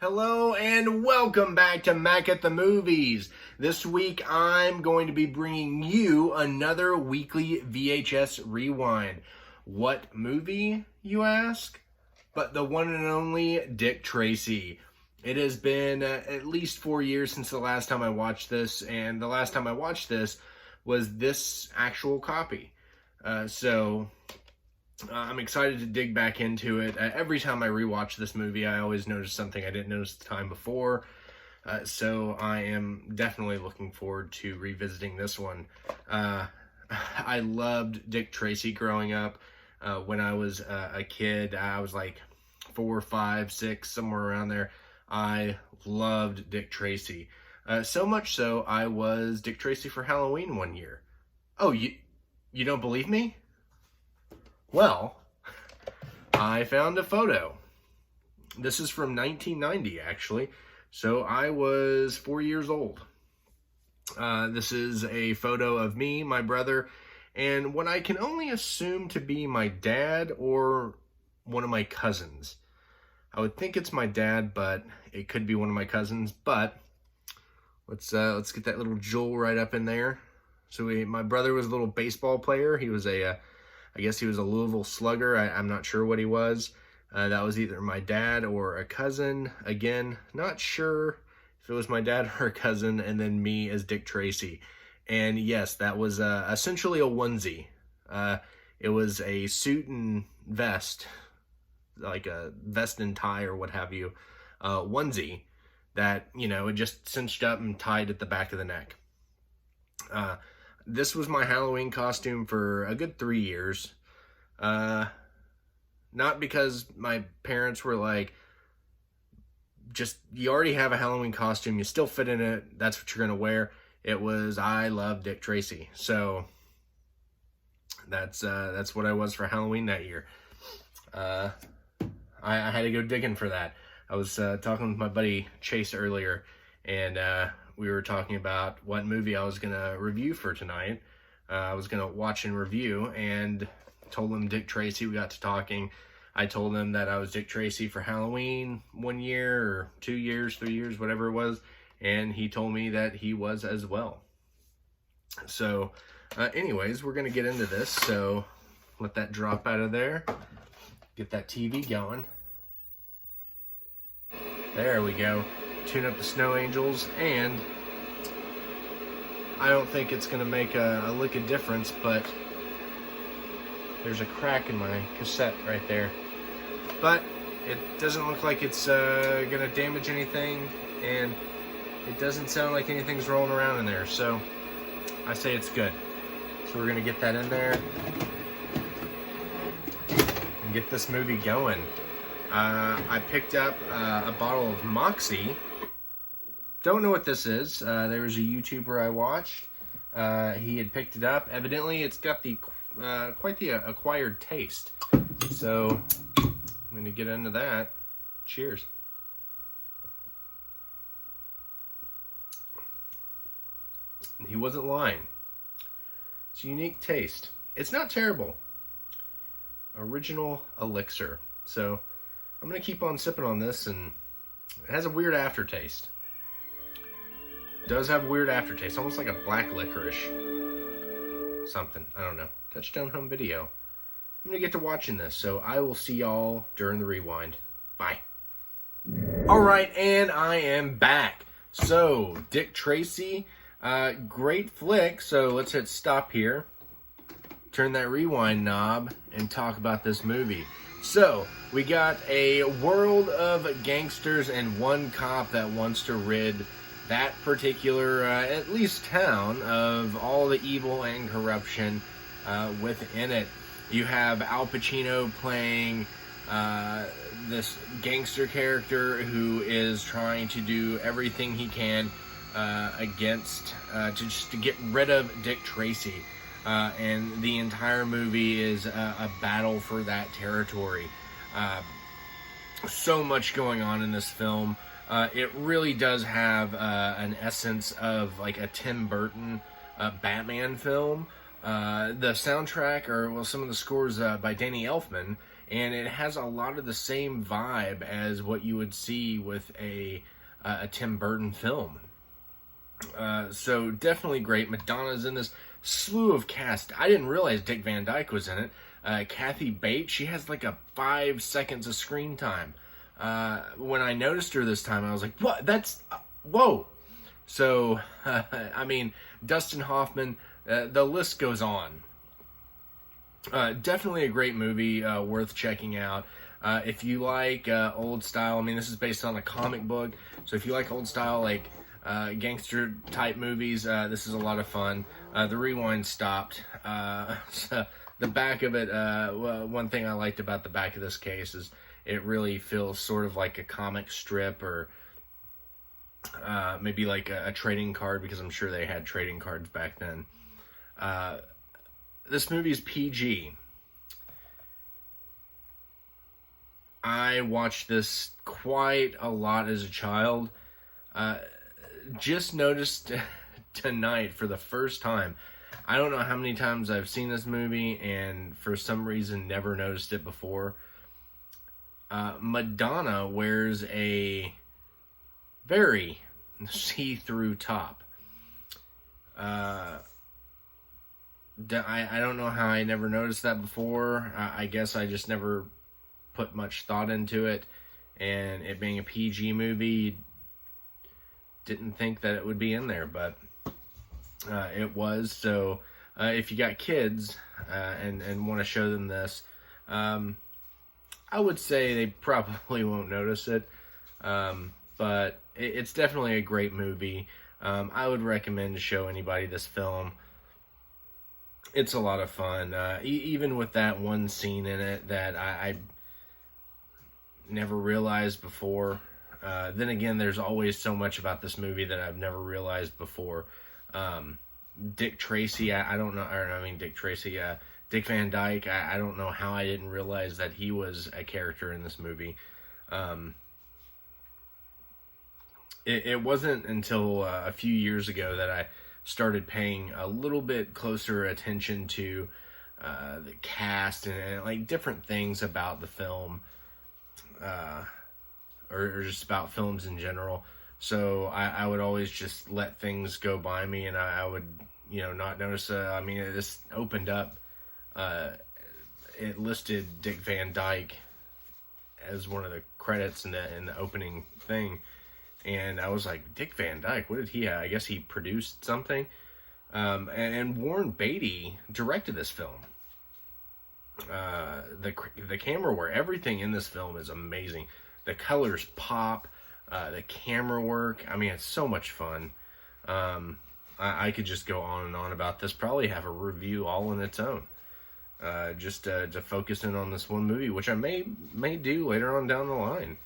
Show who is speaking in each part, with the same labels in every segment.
Speaker 1: Hello and welcome back to Mac at the Movies. This week I'm going to be bringing you another weekly VHS rewind. What movie, you ask? But the one and only Dick Tracy. It has been at least 4 years since the last time I watched this, and the last time I watched this was this actual copy. I'm excited to dig back into it. Every time I rewatch this movie, I always notice something I didn't notice the time before. So I am definitely looking forward to revisiting this one. I loved Dick Tracy growing up. When I was a kid, I was like 4, 5, 6, somewhere around there. I loved Dick Tracy. So much so, I was Dick Tracy for Halloween one year. Oh, you don't believe me? Well, I found a photo. This is from 1990, actually. So I was 4 years old. This is a photo of me, my brother, and what I can only assume to be my dad or one of my cousins. I would think it's my dad, but it could be one of my cousins. But let's get that little jewel right up in there. So my brother was a little baseball player. He was I guess he was a Louisville Slugger. I'm not sure what he was. That was either my dad or a cousin. Again, not sure if it was my dad or a cousin, and then me as Dick Tracy. And yes, that was essentially a onesie. It was a suit and vest, like a vest and tie or what have you, onesie that, it just cinched up and tied at the back of the neck. This was my Halloween costume for a good 3 years. Not because my parents were like, you already have a Halloween costume, you still fit in it, that's what you're going to wear. It was, I love Dick Tracy. So that's what I was for Halloween that year. I had to go digging for that. I was talking with my buddy Chase earlier, and we were talking about what movie I was going to review for tonight. I was going to watch and review, and told him Dick Tracy. We got to talking. I told him that I was Dick Tracy for Halloween 1 year, or 2 years, 3 years, whatever it was, and he told me that he was as well. So, anyways, we're going to get into this, so let that drop out of there. Get that TV going. There we go. Tune up the snow angels, and I don't think it's going to make a lick of difference, but there's a crack in my cassette right there. But it doesn't look like it's going to damage anything, and it doesn't sound like anything's rolling around in there, so I say it's good. So we're going to get that in there and get this movie going. I picked up a bottle of Moxie. Don't know what this is. There was a YouTuber I watched. He had picked it up. Evidently, it's got quite the acquired taste. So I'm going to get into that. Cheers. He wasn't lying. It's a unique taste. It's not terrible. Original elixir. So I'm going to keep on sipping on this, and it has a weird aftertaste. It does have a weird aftertaste, almost like a black licorice. Something, I don't know. Touchdown Home Video. I'm going to get to watching this, so I will see y'all during the rewind. Bye. Alright, and I am back. So, Dick Tracy, great flick, so let's hit stop here. Turn that rewind knob and talk about this movie. So, we got a world of gangsters and one cop that wants to rid that particular, at least town, of all the evil and corruption within it. You have Al Pacino playing this gangster character who is trying to do everything he can to get rid of Dick Tracy. And the entire movie is a battle for that territory. So much going on in this film. It really does have an essence of like a Tim Burton Batman film. The soundtrack, some of the scores by Danny Elfman, and it has a lot of the same vibe as what you would see with a Tim Burton film. So definitely great. Madonna's in this. Slew of cast. I didn't realize Dick Van Dyke was in it. Kathy Bates, she has like a 5 seconds of screen time. When I noticed her this time, I was like, what? That's, whoa. So, I mean, Dustin Hoffman, the list goes on. Definitely a great movie, worth checking out. If you like old style, I mean, this is based on a comic book, so if you like old style, like gangster type movies, this is a lot of fun. The rewind stopped. So the back of it, one thing I liked about the back of this case is it really feels sort of like a comic strip, or maybe like a trading card, because I'm sure they had trading cards back then. This movie is PG. I watched this quite a lot as a child. Just noticed tonight for the first time. I don't know how many times I've seen this movie, and for some reason never noticed it before. Madonna wears a very see-through top. I don't know how I never noticed that before. I guess I just never put much thought into it, and it being a PG movie, didn't think that it would be in there, but it was. So if you got kids and want to show them this, I would say they probably won't notice it, but it's definitely a great movie. I would recommend to show anybody this film. It's a lot of fun, even with that one scene in it that I never realized before. Then again, there's always so much about this movie that I've never realized before. Dick Tracy, I don't know, or I mean Dick Tracy, Dick Van Dyke, I don't know how I didn't realize that he was a character in this movie. It wasn't until a few years ago that I started paying a little bit closer attention to the cast and like different things about the film, or just about films in general. So I would always just let things go by me, and I would, not notice. I mean, it just opened up. It listed Dick Van Dyke as one of the credits in the opening thing, and I was like, Dick Van Dyke, what did he have? I guess he produced something. And Warren Beatty directed this film. The camera work, everything in this film is amazing. The colors pop, the camera work. I mean, it's so much fun. I could just go on and on about this. Probably have a review all in its own. Just to focus in on this one movie, which I may do later on down the line.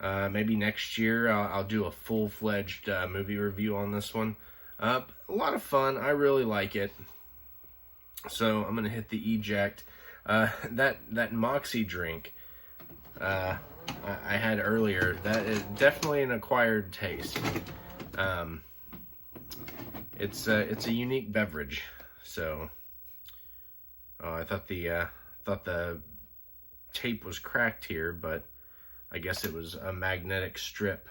Speaker 1: Maybe next year I'll do a full-fledged movie review on this one. A lot of fun. I really like it. So I'm gonna hit the eject. That Moxie drink I had earlier, that is definitely an acquired taste. It's a unique beverage. So I thought the tape was cracked here, but I guess it was a magnetic strip.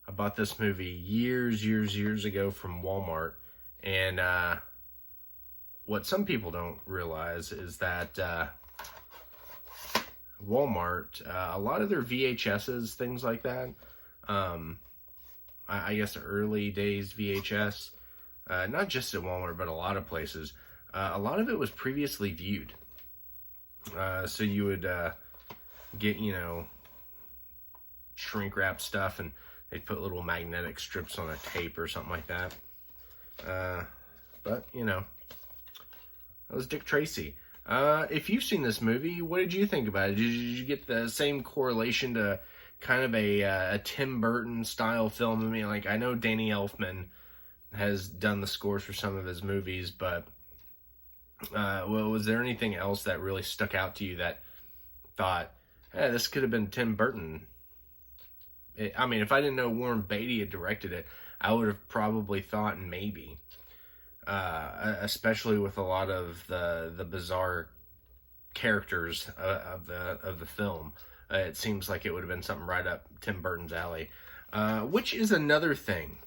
Speaker 1: I bought this movie years ago from Walmart, and what some people don't realize is that Walmart, a lot of their VHSs, things like that, I guess early days VHS, not just at Walmart, but a lot of places, a lot of it was previously viewed. So you would get, shrink wrap stuff, and they'd put little magnetic strips on a tape or something like that. But, that was Dick Tracy. If you've seen this movie, what did you think about it? Did you get the same correlation to kind of a Tim Burton style film? I mean, like, I know Danny Elfman has done the scores for some of his movies, but was there anything else that really stuck out to you that thought, hey, this could have been Tim Burton? I mean, if I didn't know Warren Beatty had directed it, I would have probably thought maybe. Especially with a lot of the bizarre characters of the film. It seems like it would have been something right up Tim Burton's alley, which is another thing.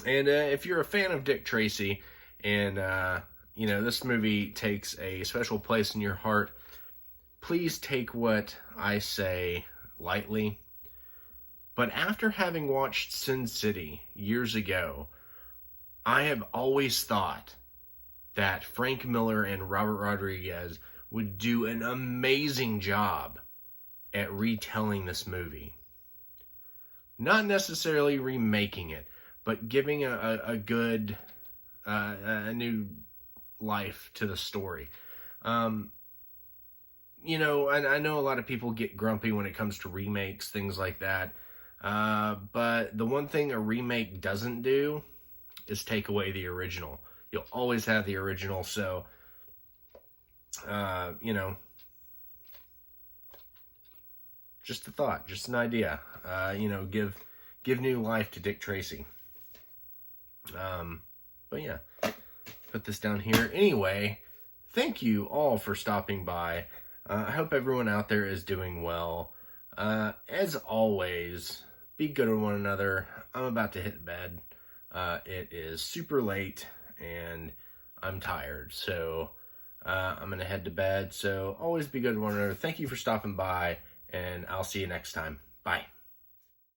Speaker 1: And if you're a fan of Dick Tracy, and this movie takes a special place in your heart, please take what I say lightly. But after having watched Sin City years ago, I have always thought that Frank Miller and Robert Rodriguez would do an amazing job at retelling this movie. Not necessarily remaking it, but giving a good, a new life to the story. I know a lot of people get grumpy when it comes to remakes, things like that. But the one thing a remake doesn't do is take away the original. You'll always have the original, so, just a thought, just an idea. Give new life to Dick Tracy. But yeah, put this down here. Anyway, thank you all for stopping by. I hope everyone out there is doing well. As always, be good to one another. I'm about to hit bed. It is super late, and I'm tired, so I'm going to head to bed. So always be good to one another. Thank you for stopping by, and I'll see you next time. Bye.